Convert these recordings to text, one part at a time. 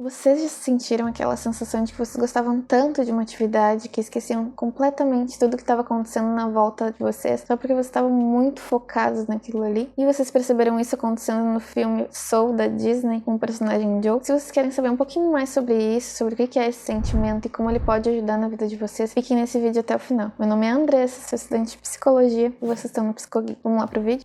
Vocês já sentiram aquela sensação de que vocês gostavam tanto de uma atividade que esqueciam completamente tudo que estava acontecendo na volta de vocês, só porque vocês estavam muito focados naquilo ali? E vocês perceberam isso acontecendo no filme Soul da Disney, com o personagem Joe? Se vocês querem saber um pouquinho mais sobre isso, sobre o que é esse sentimento e como ele pode ajudar na vida de vocês, fiquem nesse vídeo até o final. Meu nome é Andressa, sou estudante de psicologia e vocês estão no Psicogeek. Vamos lá pro vídeo?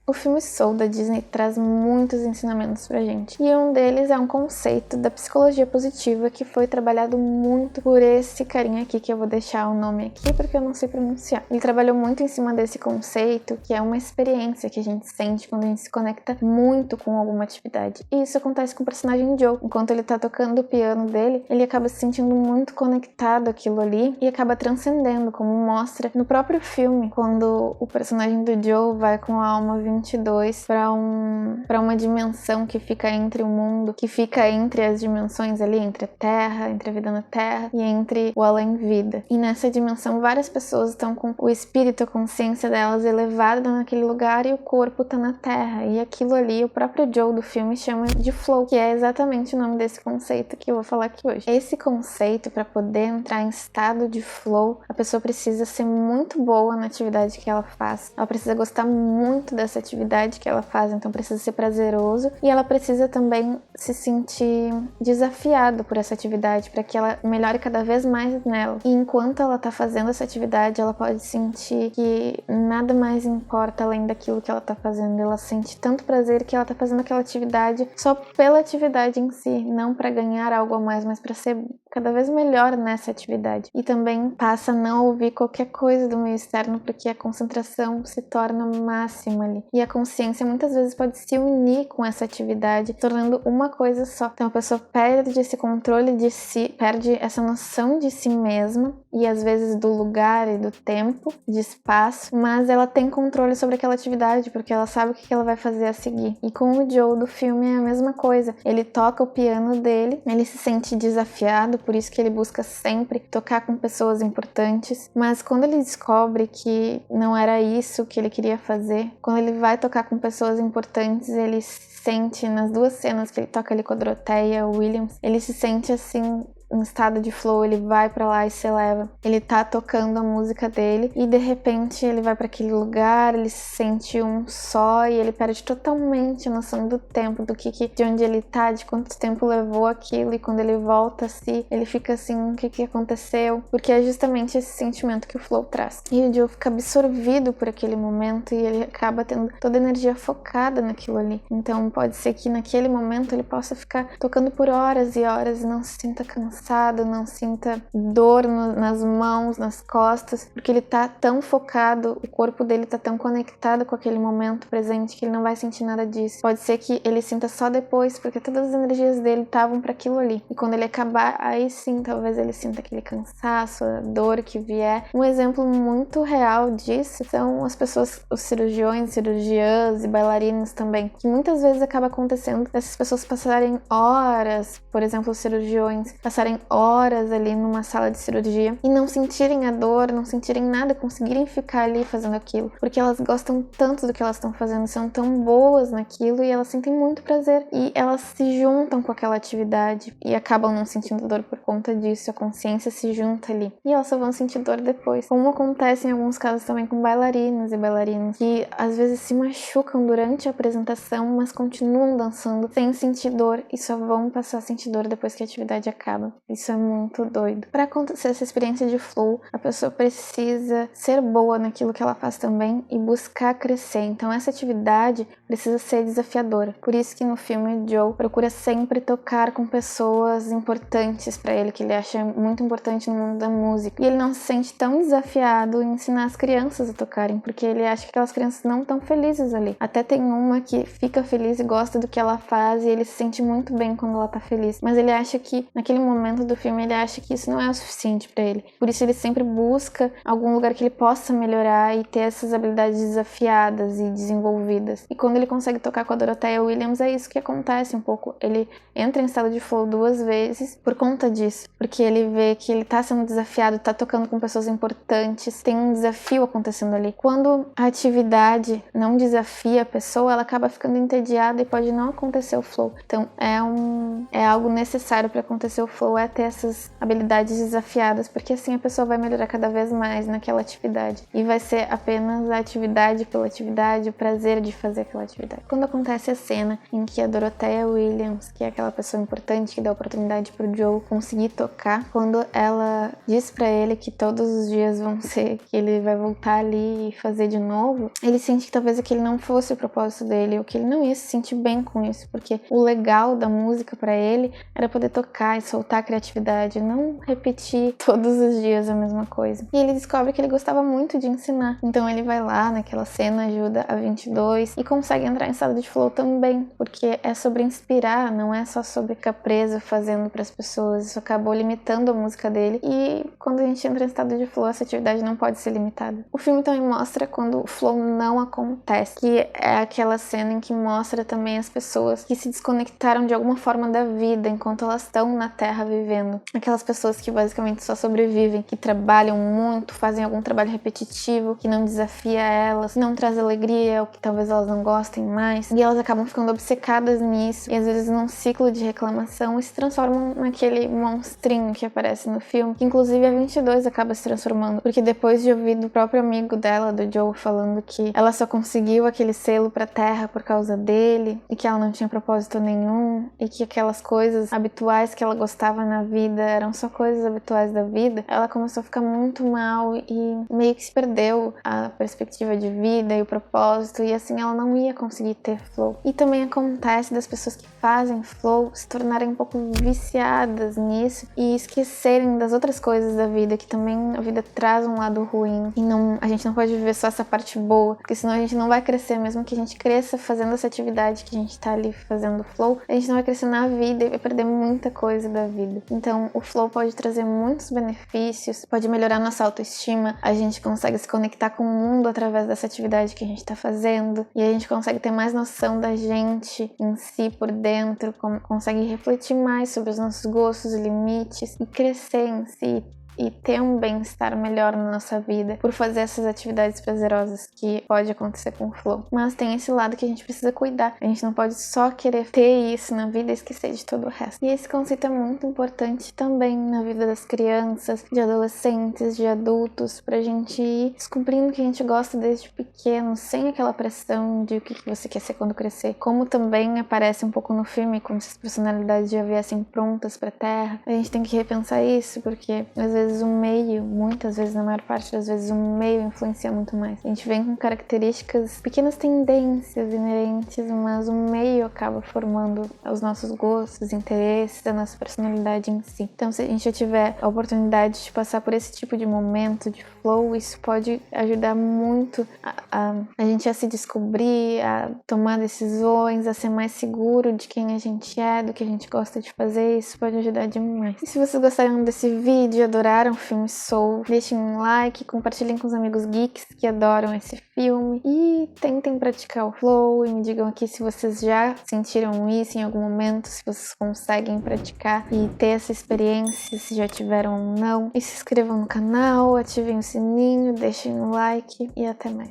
O filme Soul da Disney traz muitos ensinamentos pra gente. E um deles é um conceito da psicologia positiva que foi trabalhado muito por esse carinha aqui, que eu vou deixar o nome aqui porque eu não sei pronunciar. Ele trabalhou muito em cima desse conceito, que é uma experiência que a gente sente quando a gente se conecta muito com alguma atividade. E isso acontece com o personagem Joe. Enquanto ele tá tocando o piano dele, ele acaba se sentindo muito conectado àquilo ali e acaba transcendendo, como mostra no próprio filme, quando o personagem do Joe vai com a alma 22 para uma dimensão que fica entre o mundo, que fica entre as dimensões ali, entre a Terra, entre a vida na Terra e entre o além-vida. E nessa dimensão várias pessoas estão com o espírito, a consciência delas elevada naquele lugar e o corpo tá na Terra. E aquilo ali, o próprio Joe do filme chama de flow, que é exatamente o nome desse conceito que eu vou falar aqui hoje. Esse conceito, para poder entrar em estado de flow, a pessoa precisa ser muito boa na atividade que ela faz. Ela precisa gostar muito dessa atividade que ela faz, então precisa ser prazeroso e ela precisa também se sentir desafiado por essa atividade para que ela melhore cada vez mais nela. E enquanto ela tá fazendo essa atividade, ela pode sentir que nada mais importa além daquilo que ela tá fazendo. Ela sente tanto prazer que ela tá fazendo aquela atividade só pela atividade em si, não para ganhar algo a mais, mas para ser cada vez melhor nessa atividade. E também passa a não ouvir qualquer coisa do meio externo, porque a concentração se torna máxima ali. E a consciência muitas vezes pode se unir com essa atividade, tornando uma coisa só. Então a pessoa perde esse controle de si, perde essa noção de si mesma e às vezes do lugar e do tempo, de espaço, mas ela tem controle sobre aquela atividade, porque ela sabe o que ela vai fazer a seguir. E com o Joe do filme é a mesma coisa. Ele toca o piano dele, ele se sente desafiado, por isso que ele busca sempre tocar com pessoas importantes, mas quando ele descobre que não era isso que ele queria fazer, quando ele vai tocar com pessoas importantes, ele sente nas duas cenas que ele toca ali com a Dorothea Williams, ele se sente assim um estado de flow, ele vai pra lá e se eleva. Ele tá tocando a música dele e de repente ele vai pra aquele lugar, ele se sente um só e ele perde totalmente a noção do tempo, de onde ele tá, de quanto tempo levou aquilo, e quando ele volta a si, ele fica assim, o que aconteceu? Porque é justamente esse sentimento que o flow traz. E o Joe fica absorvido por aquele momento e ele acaba tendo toda a energia focada naquilo ali. Então pode ser que naquele momento ele possa ficar tocando por horas e horas e não se sinta cansado, não sinta dor nas mãos, nas costas, porque ele tá tão focado, o corpo dele tá tão conectado com aquele momento presente que ele não vai sentir nada disso. Pode ser que ele sinta só depois, porque todas as energias dele estavam para aquilo ali. E quando ele acabar, aí sim, talvez ele sinta aquele cansaço, a dor que vier. Um exemplo muito real disso são as pessoas, os cirurgiões, cirurgiãs e bailarinos também, que muitas vezes acaba acontecendo dessas pessoas passarem horas, por exemplo, os cirurgiões passarem horas ali numa sala de cirurgia e não sentirem a dor, não sentirem nada, conseguirem ficar ali fazendo aquilo, porque elas gostam tanto do que elas estão fazendo, são tão boas naquilo e elas sentem muito prazer e elas se juntam com aquela atividade e acabam não sentindo dor por conta disso, a consciência se junta ali e elas só vão sentir dor depois, como acontece em alguns casos também com bailarinos e bailarinas que às vezes se machucam durante a apresentação, mas continuam dançando sem sentir dor e só vão passar a sentir dor depois que a atividade acaba. Isso é muito doido. Para acontecer essa experiência de flow, a pessoa precisa ser boa naquilo que ela faz também e buscar crescer. Então essa atividade precisa ser desafiadora. Por isso que no filme o Joe procura sempre tocar com pessoas importantes para ele, que ele acha muito importante no mundo da música. E ele não se sente tão desafiado em ensinar as crianças a tocarem, porque ele acha que aquelas crianças não estão felizes ali. Até tem uma que fica feliz e gosta do que ela faz e ele se sente muito bem quando ela tá feliz. Mas ele acha que naquele momento momento do filme ele acha que isso não é o suficiente pra ele. Por isso ele sempre busca algum lugar que ele possa melhorar e ter essas habilidades desafiadas e desenvolvidas. E quando ele consegue tocar com a Dorothea Williams, é isso que acontece um pouco. Ele entra em estado de flow 2 vezes por conta disso, porque ele vê que ele tá sendo desafiado, tá tocando com pessoas importantes, tem um desafio acontecendo ali. Quando a atividade não desafia a pessoa, ela acaba ficando entediada e pode não acontecer o flow. Então é algo necessário para acontecer o flow, é ter essas habilidades desafiadas, porque assim a pessoa vai melhorar cada vez mais naquela atividade e vai ser apenas a atividade pela atividade, o prazer de fazer aquela atividade. Quando acontece a cena em que a Dorothea Williams, que é aquela pessoa importante que dá oportunidade pro Joe conseguir tocar, quando ela diz pra ele que todos os dias vão ser, que ele vai voltar ali e fazer de novo, ele sente que talvez aquele não fosse o propósito dele, ou que ele não ia se sentir bem com isso, porque o legal da música pra ele era poder tocar e soltar a criatividade, não repetir todos os dias a mesma coisa. E ele descobre que ele gostava muito de ensinar, então ele vai lá naquela cena, ajuda a 22 e consegue entrar em estado de flow também, porque é sobre inspirar, não é só sobre ficar preso fazendo para as pessoas. Isso acabou limitando a música dele e quando a gente entra em estado de flow, essa atividade não pode ser limitada. O filme também mostra quando o flow não acontece, que é aquela cena em que mostra também as pessoas que se desconectaram de alguma forma da vida enquanto elas estão na Terra vivendo. Aquelas pessoas que basicamente só sobrevivem, que trabalham muito, fazem algum trabalho repetitivo, que não desafia elas, não traz alegria, ou que talvez elas não gostem mais, e elas acabam ficando obcecadas nisso, e às vezes num ciclo de reclamação e se transformam naquele monstrinho que aparece no filme, que inclusive a 22 acaba se transformando, porque depois de ouvir do próprio amigo dela, do Joe, falando que ela só conseguiu aquele selo pra Terra por causa dele, e que ela não tinha propósito nenhum, e que aquelas coisas habituais que ela gostava na vida eram só coisas habituais da vida, ela começou a ficar muito mal e meio que se perdeu a perspectiva de vida e o propósito, e assim ela não ia conseguir ter flow. E também acontece das pessoas que fazem flow se tornarem um pouco viciadas nisso e esquecerem das outras coisas da vida, que também a vida traz um lado ruim e a gente não pode viver só essa parte boa, porque senão a gente não vai crescer, mesmo que a gente cresça fazendo essa atividade que a gente tá ali fazendo flow, a gente não vai crescer na vida e vai perder muita coisa da vida. Então o flow pode trazer muitos benefícios, pode melhorar nossa autoestima, a gente consegue se conectar com o mundo através dessa atividade que a gente tá fazendo e a gente consegue ter mais noção da gente em si por dentro, consegue refletir mais sobre os nossos gostos e limites e crescer em si e ter um bem-estar melhor na nossa vida por fazer essas atividades prazerosas que pode acontecer com o flow. Mas tem esse lado que a gente precisa cuidar. A gente não pode só querer ter isso na vida e esquecer de todo o resto. E esse conceito é muito importante também na vida das crianças, de adolescentes, de adultos, pra gente ir descobrindo o que a gente gosta desde pequeno, sem aquela pressão de o que você quer ser quando crescer. Como também aparece um pouco no filme, como se as personalidades já viessem prontas pra Terra. A gente tem que repensar isso, porque às vezes o meio, muitas vezes, na maior parte das vezes, o meio influencia muito mais. A gente vem com características, pequenas tendências inerentes, mas o meio acaba formando os nossos gostos, interesses, a nossa personalidade em si. Então, se a gente já tiver a oportunidade de passar por esse tipo de momento de flow, isso pode ajudar muito a gente a se descobrir, a tomar decisões, a ser mais seguro de quem a gente é, do que a gente gosta de fazer. Isso pode ajudar demais. E se vocês gostaram desse vídeo, adoraram o filme Soul, deixem um like, compartilhem com os amigos geeks que adoram esse filme e tentem praticar o flow e me digam aqui se vocês já sentiram isso em algum momento, se vocês conseguem praticar e ter essa experiência, se já tiveram ou não. E se inscrevam no canal, ativem o sininho, deixem um like e até mais.